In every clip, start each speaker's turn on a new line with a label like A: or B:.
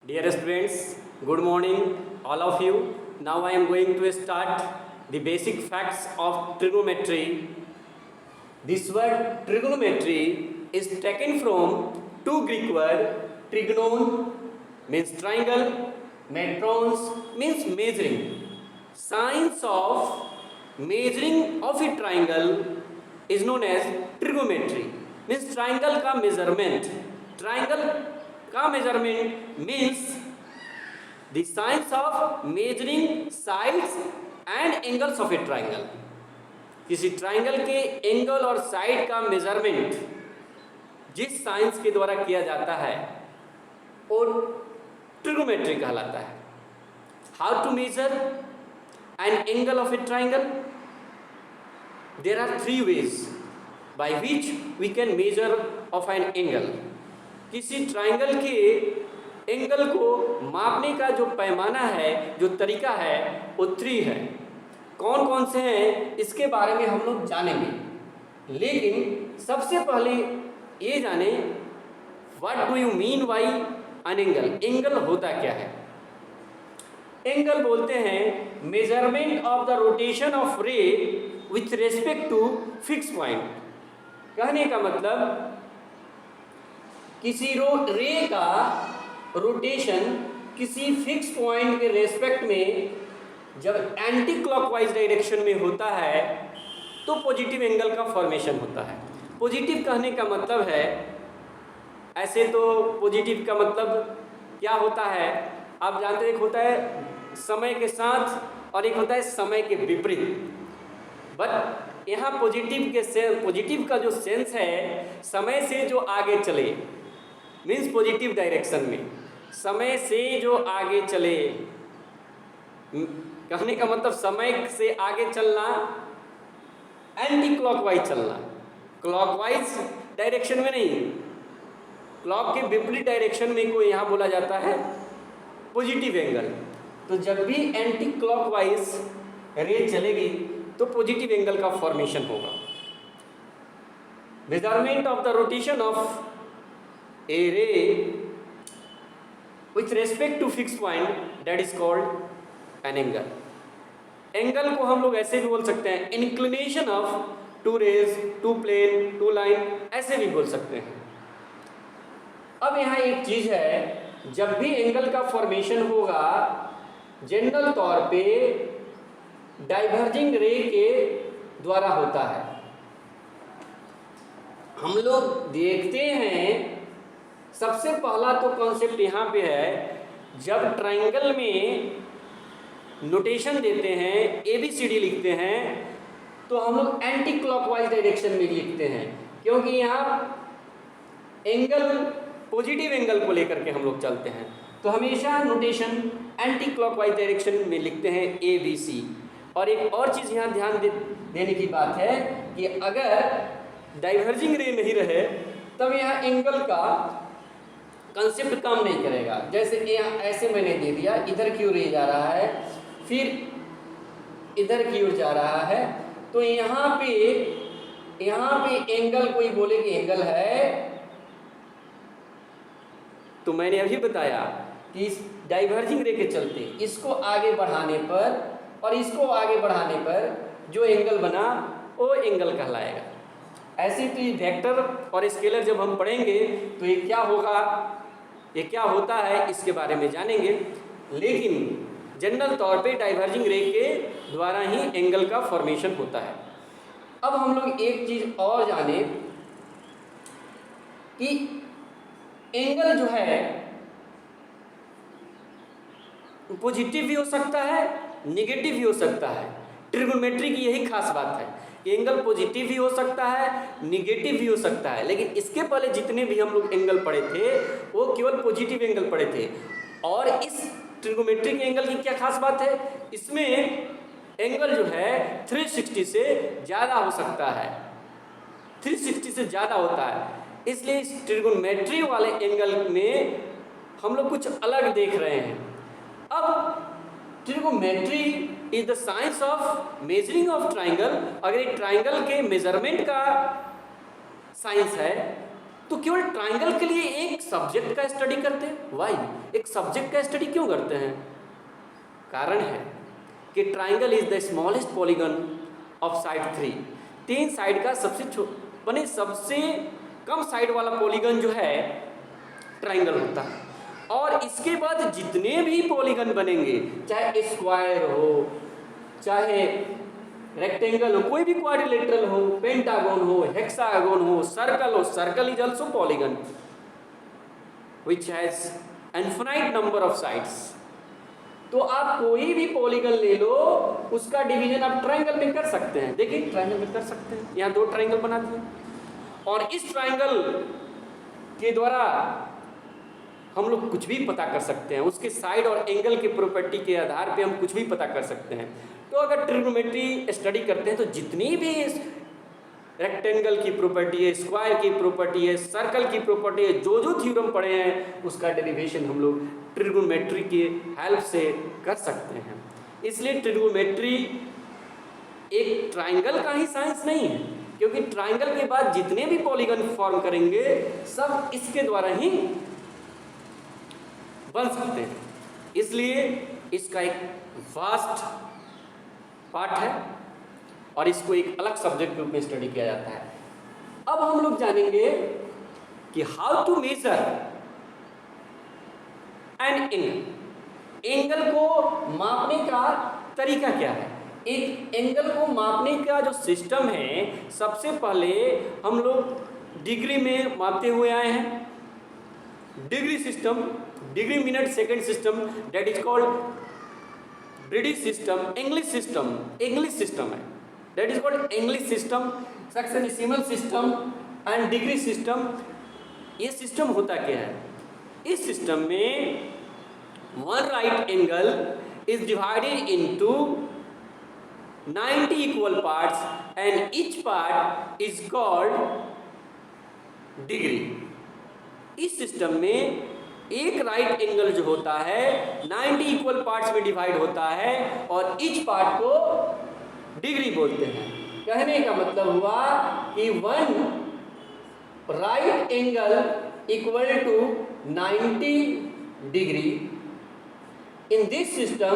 A: Dear students, good morning, all of you. Now I am going to start the basic facts of trigonometry. This word trigonometry is taken from two Greek words. Trigonon means triangle, metrons means measuring. Science of measuring of a triangle is known as trigonometry. Means triangle का measurement. Triangle का measurement means the science of measuring sides and angles of a triangle. किसी triangle के angle और side का measurement जिस science के द्वारा किया जाता है वो ट्रिगोनोमेट्री कहलाता है. How to measure an angle of a triangle? There are three ways by which we can measure of an angle. किसी ट्राइंगल के एंगल को मापने का जो पैमाना है, जो तरीका है, वो थ्री है. कौन कौन से हैं इसके बारे में हम लोग जानेंगे, लेकिन सबसे पहले ये जाने what do you mean by an angle. Angle होता क्या है? एंगल बोलते हैं measurement of the rotation of ray with respect to fix point. कहने का मतलब किसी रे का रोटेशन किसी फिक्स पॉइंट के रेस्पेक्ट में जब एंटी क्लॉकवाइज डायरेक्शन में होता है तो पॉजिटिव एंगल का फॉर्मेशन होता है. पॉजिटिव कहने का मतलब है, ऐसे तो पॉजिटिव का मतलब क्या होता है आप जानते हैं. एक होता है समय के साथ और एक होता है समय के विपरीत. बट यहाँ पॉजिटिव का जो सेंस है समय से जो आगे चले मीन्स पॉजिटिव डायरेक्शन में. समय से जो आगे चले कहने का मतलब समय से आगे चलना, एंटी क्लॉकवाइज चलना. क्लॉकवाइज डायरेक्शन में नहीं, क्लॉक के विपरीत डायरेक्शन में को यहाँ बोला जाता है पॉजिटिव एंगल. तो जब भी एंटी क्लॉकवाइज रे चलेगी तो पॉजिटिव एंगल का फॉर्मेशन होगा. Measurement of the rotation of a ray with respect to fix point that is called an angle. Angle को हम लोग ऐसे भी बोल सकते हैं inclination of two rays, two plane, two line, ऐसे भी बोल सकते हैं. अब यहाँ एक चीज है, जब भी एंगल का फॉर्मेशन होगा जनरल तौर पे डाइवर्जिंग रे के द्वारा होता है. हम लोग देखते हैं सबसे पहला तो कॉन्सेप्ट यहाँ पे है, जब ट्राइंगल में नोटेशन देते हैं, ABCD लिखते हैं, तो हम लोग एंटी क्लॉकवाइज डायरेक्शन में लिखते हैं, क्योंकि यहाँ एंगल पॉजिटिव एंगल को लेकर के हम लोग चलते हैं. तो हमेशा नोटेशन एंटी क्लॉकवाइज डायरेक्शन में लिखते हैं ABC. और एक और चीज़ यहाँ ध्यान देने की बात है कि अगर डाइवर्जिंग रे नहीं रहे तब यहाँ एंगल का कंसेप्ट काम नहीं करेगा. जैसे यहाँ ऐसे मैंने दे दिया, इधर की ओर रे जा रहा है, फिर इधर की ओर जा रहा है, तो यहाँ पे एंगल कोई बोले कि एंगल है, तो मैंने अभी बताया कि इस डाइवर्जिंग रे के चलते इसको आगे बढ़ाने पर और इसको आगे बढ़ाने पर जो एंगल बना वो एंगल कहलाएगा. ऐसे तो ये वेक्टर और स्केलर जब हम पढ़ेंगे तो ये क्या होगा, ये क्या होता है इसके बारे में जानेंगे, लेकिन जनरल तौर पे डाइवर्जिंग रे के द्वारा ही एंगल का फॉर्मेशन होता है. अब हम लोग एक चीज और जाने कि एंगल जो है पॉजिटिव भी हो सकता है, नेगेटिव भी हो सकता है. ट्रिगोनोमेट्री की यही खास बात है, एंगल पॉजिटिव भी हो सकता है, निगेटिव भी हो सकता है. लेकिन इसके पहले जितने भी हम लोग एंगल पढ़े थे वो केवल पॉजिटिव एंगल पढ़े थे. और इस ट्रिगोनोमेट्री के एंगल की क्या खास बात है, इसमें एंगल जो है 360 से ज़्यादा हो सकता है, 360 से ज़्यादा होता है. इसलिए इस ट्रिगोनोमेट्री वाले एंगल में हम लोग कुछ अलग देख रहे हैं. अब trigonometry is the science of measuring of triangle. अगर एक ट्राइंगल के मेजरमेंट का साइंस है तो केवल ट्राइंगल के लिए एक सब्जेक्ट का स्टडी करते हैं? वाई? एक सब्जेक्ट का स्टडी क्यों करते हैं? कारण है कि triangle is the smallest polygon of side 3। 3 side का सबसे कम साइड वाला पॉलीगन जो है ट्राइंगल होता है। और इसके बाद जितने भी पॉलीगन बनेंगे, चाहे स्क्वायर हो, चाहे रेक्टेंगल हो, कोई भी क्वाड्रिलेटरल हो, पेंटागन हो, हेक्सागन हो, circle is also polygon which has infinite number of sides. तो आप कोई भी पॉलीगन ले लो, उसका डिवीजन आप ट्राइंगल में कर सकते हैं। देखिए ट्राइंगल में कर सकते हैं, यहाँ 2 ट्राइंगल बना दिए, और इस ट्राइंगल के द्वारा हम लोग कुछ भी पता कर सकते हैं। उसके साइड और एंगल की प्रॉपर्टी के आधार पे हम कुछ भी पता कर सकते हैं। तो अगर ट्रिग्नोमेट्री स्टडी करते हैं तो जितनी भी रेक्टेंगल की प्रॉपर्टी है, स्क्वायर की प्रॉपर्टी है, सर्कल की प्रॉपर्टी है, जो थ्योरम पढ़े हैं उसका डेरिवेशन हम लोग ट्रिग्नोमेट्री की हेल्प से कर सकते हैं। इसलिए ट्रिग्नोमेट्री एक ट्राइंगल का ही साइंस नहीं है, क्योंकि ट्राइंगल के बाद जितने भी पॉलीगन फॉर्म करेंगे सब इसके द्वारा ही बन सकते हैं। इसलिए इसका एक वास्ट पार्ट है और इसको एक अलग सब्जेक्ट के रूप में स्टडी किया जाता है। अब हम लोग जानेंगे कि how to measure an angle. Angle को मापने का तरीका क्या है? एक एंगल को मापने का जो सिस्टम है, सबसे पहले हम लोग डिग्री में मापते हुए आए हैं। Degree system, degree minute second system, that is called British system, English system है, that is called English system, sexagesimal system and degree system. ये सिस्टम होता क्या है? इस सिस्टम में one right angle is divided into 90 equal parts and each part is called degree. इस system में एक राइट एंगल जो होता है 90 इक्वल पार्ट्स में डिवाइड होता है और ईच पार्ट को डिग्री बोलते हैं। कहने का मतलब हुआ कि one right angle equal to 90 degree. In this system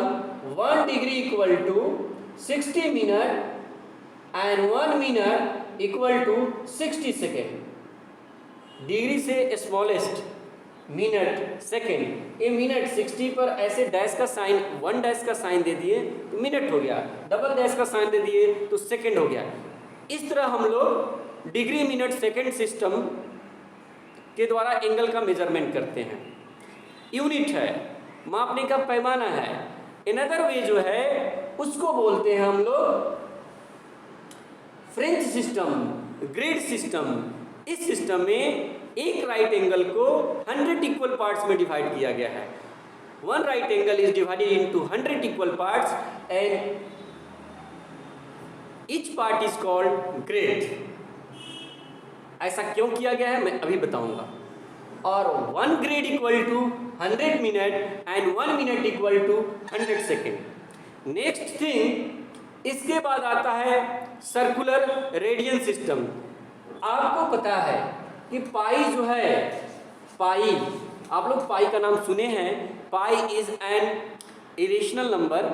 A: 1 degree equal to 60 minute and 1 minute equal to 60 second. Degree से स्मॉलेस्ट मिनट सेकेंड, ये मिनट 60 पर ऐसे डैश का साइन, 1 डैश का साइन दे दिए तो मिनट हो गया, डबल डैश का साइन दे दिए तो सेकेंड हो गया। इस तरह हम लोग डिग्री मिनट सेकेंड सिस्टम के द्वारा एंगल का मेजरमेंट करते हैं। यूनिट है, मापने का पैमाना है। इन अदर वे जो है उसको बोलते हैं हम लोग फ्रेंच सिस्टम, ग्रिड सिस्टम। इस सिस्टम में एक राइट एंगल को 100 इक्वल पार्ट्स में डिवाइड किया गया है। One right angle is divided into 100 equal parts and each part is called grid. ऐसा क्यों किया गया है मैं अभी बताऊंगा। और 1 grade equal to 100 minute and 1 minute equal to 100 second. Next thing, इसके बाद आता है सर्कुलर रेडियन सिस्टम। आपको पता है कि पाई जो है, पाई, आप लोग पाई का नाम सुने हैं। Pi is an irrational number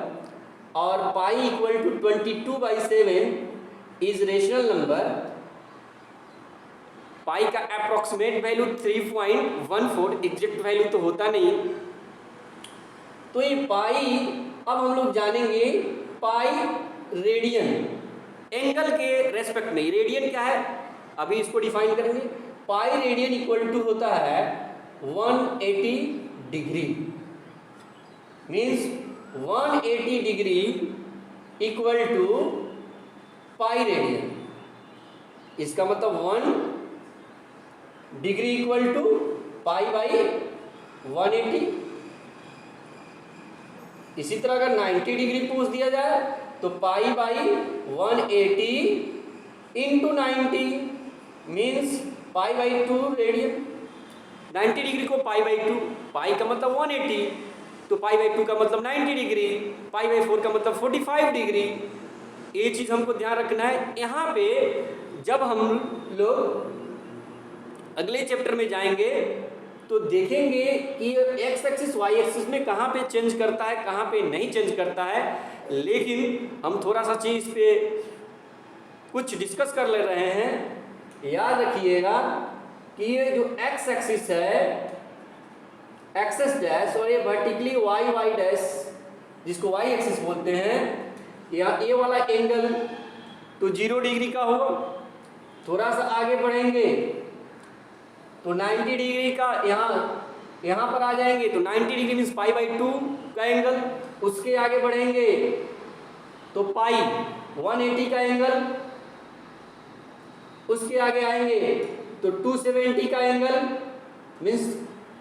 A: और pi equal to 22/7 is rational number. Pi का अप्रोक्सीमेट वैल्यू 3.14, एग्जैक्ट वैल्यू तो होता नहीं। तो ये पाई, अब हम लोग जानेंगे पाई रेडियन, एंगल के रेस्पेक्ट में। रेडियन क्या है अभी इसको डिफाइन करेंगे। पाई रेडियन इक्वल टू होता है 180 degree, means 180 degree equal to pi radian. इसका मतलब 1 degree equal to pi by 180। इसी तरह अगर 90 डिग्री पूछ दिया जाए तो पाई by 180 into 90 means pi by 2 radian. 90 degree को पाई बाई 2, पाई का मतलब 180 तो पाई बाई 2 का मतलब 90 डिग्री, पाई बाई 4 का मतलब 45 डिग्री। ये चीज़ हमको ध्यान रखना है। यहाँ पे जब हम लोग अगले चैप्टर में जाएंगे तो देखेंगे कि एक्स एक्सिस वाई एक्सिस में कहाँ पे चेंज करता है, कहाँ पे नहीं चेंज करता है। लेकिन हम थोड़ा सा चीज़ पे कुछ डिस्कस कर ले रहे हैं। याद रखिएगा कि ये जो एक्स एक्सिस है, एक्सेस डैश, और ये वर्टिकली वाई वाई डैश जिसको वाई एक्सिस बोलते हैं, या ये वाला एंगल तो 0 डिग्री का होगा। थोड़ा सा आगे बढ़ेंगे तो 90 डिग्री का यहाँ पर आ जाएंगे तो 90 डिग्री मीन्स π/2 का एंगल। उसके आगे बढ़ेंगे तो पाई 180 का एंगल। उसके आगे आएंगे तो 270 का एंगल मीन्स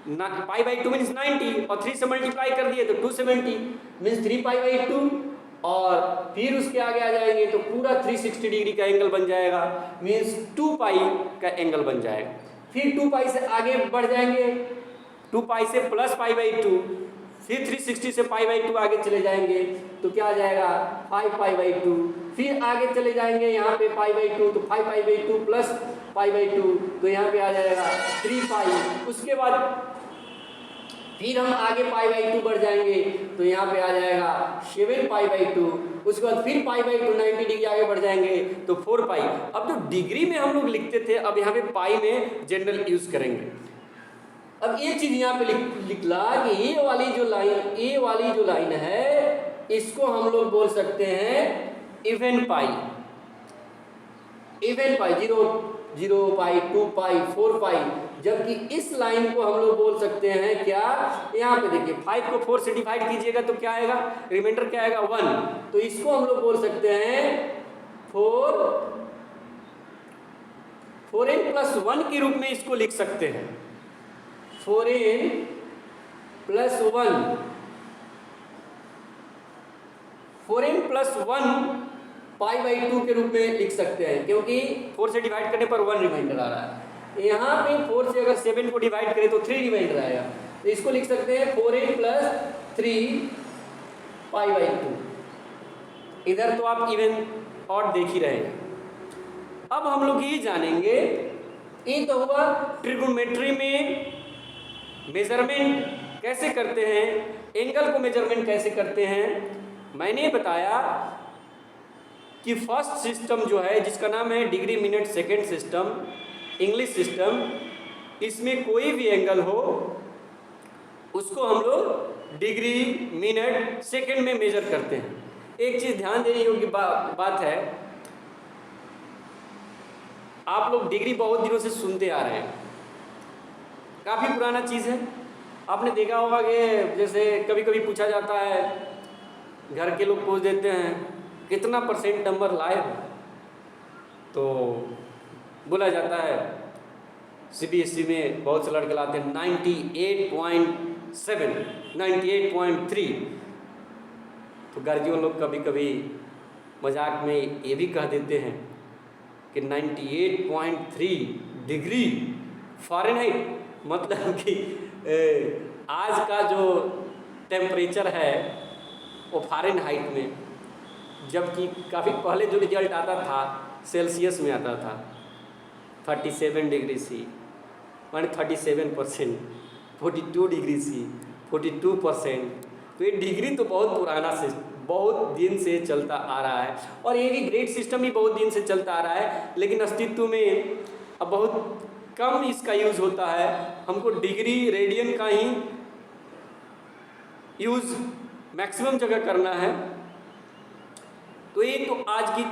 A: π/2 मीन्स 90 और 3 से मल्टीप्लाई कर दिए तो 270 मीन्स 3π/2। और फिर उसके आगे आ जाएंगे तो पूरा 360 डिग्री का एंगल बन जाएगा मीन्स 2π का एंगल बन जाएगा। फिर 2π से आगे बढ़ जाएंगे, 2π से प्लस π/2, फिर 360 से π/2 आगे चले जाएंगे तो क्या आ जाएगा 5π/2। फिर आगे चले जाएंगे यहाँ पे π/2 तो 5π/2 प्लस π/2 तो यहाँ पे आ जाएगा 3π। उसके बाद फिर हम आगे π/2 बढ़ जाएंगे तो यहाँ पे आ जाएगा 7π/2। उसके बाद फिर π/2 90 डिग्री आगे बढ़ जाएंगे तो 4π। अब जो डिग्री में हम लोग लिखते थे अब यहाँ पे पाई में जनरल यूज करेंगे। अब एक चीज यहाँ पे लिखला कि ये वाली जो लाइन है इसको हम लोग बोल सकते हैं इवन पाई। 0π 2π 4π। जबकि इस लाइन को हम लोग बोल सकते हैं क्या, यहाँ पे देखिए 5 को 4 से डिवाइड कीजिएगा तो क्या आएगा, रिमाइंडर क्या आएगा 1। तो इसको हम लोग बोल सकते हैं 4n + 1 के रूप में इसको लिख सकते हैं। 4n + 1 π/2 के रूप में लिख सकते हैं क्योंकि 4 से डिवाइड करने पर 1 रिमाइंडर आ रहा है। यहाँ पे 4 से अगर 7 को डिवाइड करें तो 3 रिमाइंडर आएगा। तो इसको लिख सकते हैं 4n + 3 π/2। इधर तो आप इवन और देख ही रहे हैं। अब हम लोग ये जानेंगे, ये तो हुआ ट्रिगोनोमेट्री में मेजरमेंट कैसे करते हैं, एंगल को मेजरमेंट कैसे करते हैं। मैंने बताया कि फर्स्ट सिस्टम जो है जिसका नाम है degree minute second system, English system, इसमें कोई भी एंगल हो उसको हम लोग डिग्री मिनट सेकेंड में मेजर करते हैं। एक चीज़ ध्यान देने योग्य बात है, आप लोग डिग्री बहुत दिनों से सुनते आ रहे हैं, काफ़ी पुराना चीज़ है। आपने देखा होगा कि जैसे कभी कभी पूछा जाता है, घर के लोग पूछ देते हैं कितना % नंबर लाए हो, तो बोला जाता है CBSE में बहुत से लड़के लाते हैं 98.7, 98.3। तो गार्जियन लोग कभी कभी मजाक में ये भी कह देते हैं कि 98.3 डिग्री फ़ारेनहाइट, मतलब कि आज का जो टेम्परेचर है वो फ़ारेनहाइट में, जबकि काफ़ी पहले जो रिजल्ट आता था सेल्सियस में आता था 37 डिग्री C, माने 37%, 42 डिग्री C 42%। तो ये डिग्री तो बहुत पुराना से बहुत दिन से चलता आ रहा है, और ये भी ग्रेड सिस्टम भी बहुत दिन से चलता आ रहा है, लेकिन अस्तित्व में अब बहुत कम इसका यूज़ होता है। हमको डिग्री रेडियन का ही यूज़ मैक्सिमम जगह करना है। तो ये तो आज की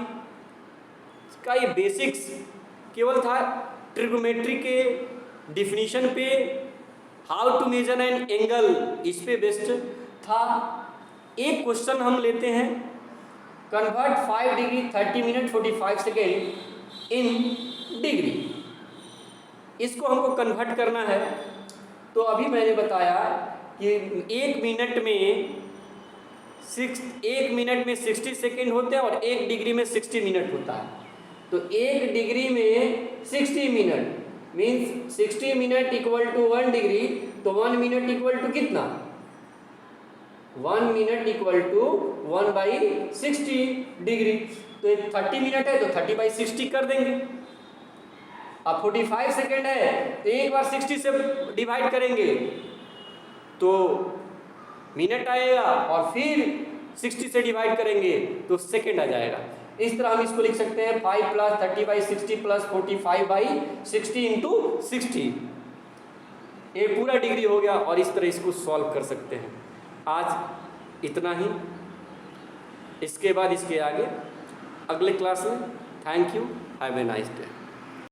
A: का ये बेसिक्स केवल था ट्रिगोनोमेट्री के डिफिनीशन पे, how to measure an angle, इस पे बेस्ड था। एक क्वेश्चन हम लेते हैं, convert 5 degree 30 minute 45 second in degree. इसको हमको कन्वर्ट करना है। तो अभी मैंने बताया कि 1 मिनट में 60 सेकेंड होते हैं और 1 डिग्री में 60 मिनट होता है। तो 1 डिग्री में 60 minute means 60 minute equal to 1 degree. तो 1 मिनट इक्वल टू कितना, 1 मिनट इक्वल टू 1/60 डिग्री। तो 30 मिनट है तो 30/60 कर देंगे। अब 45 सेकेंड है तो एक बार 60 से डिवाइड करेंगे तो मिनट आएगा और फिर 60 से डिवाइड करेंगे तो सेकेंड आ जाएगा। इस तरह हम इसको लिख सकते हैं 5 + 30/60 + 45/60 × 60। ये पूरा डिग्री हो गया और इस तरह इसको सॉल्व कर सकते हैं। आज इतना ही, इसके बाद इसके आगे अगले क्लास में। Thank you, have a nice day.